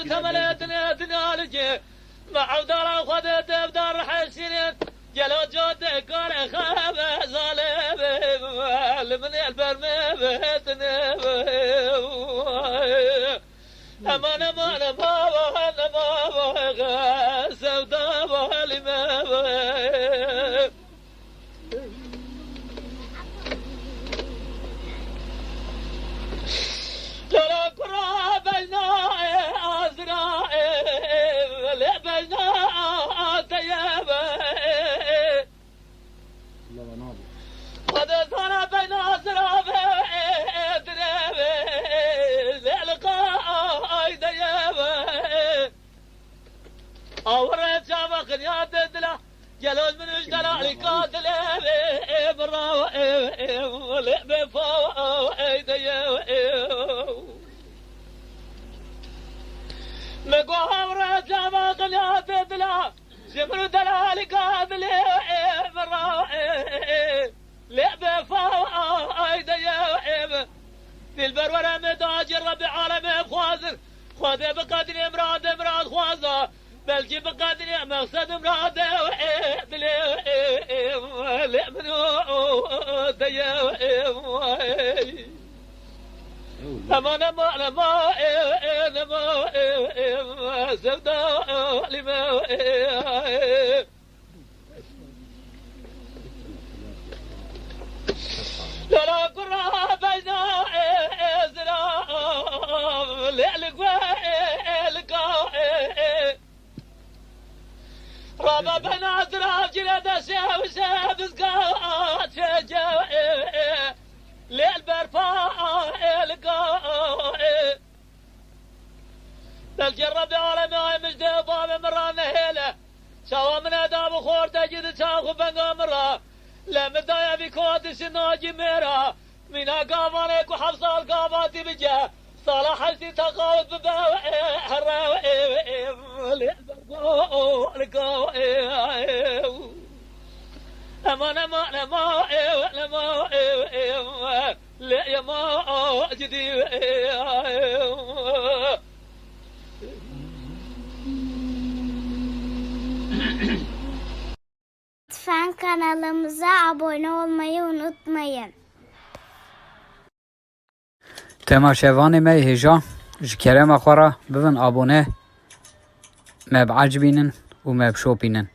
دار ثملتنا تنالج مع دار خذت بدار حسين جلو جود كان خاب ظالم من البرم بيتنا امان امان ما سودا بالما لا كرا بينا ازرا لا بينا طيب قد صار بين ازرا درب لقاء طيب اورت شافق يا دلا جلول من الجلال قاتل برا لعب فوق ايدي مقهور شافق يا دلا جمر دلال قاتل برا لعب فوق ايدي في البرورة مداج الربع عالم بخوازر خذ بقدر امراد امراد خوازة بلجي بقدر مقصد امراد امان ما سودا لما لا قرا بينا ازرا لقوا رابا بنا ازرا جلد ساب سقات فجا للبرفاء لقوا الجرب عالم مجد ضام مران هيله سوا من اداب خور تجد تاخذ بنقا مرة لما دايا بكود سناجي ميرا من قافانك وحفص القافات بجاه صالح حسي تقاوت بباوئ حراوئ لقوا امان ما لا يا ما جدي Lütfen kanalımıza abone olmayı unutmayın. تماشاوان ما هجا جكرم اخورا ببن ابونه ما بعجبينن وما بشوبينن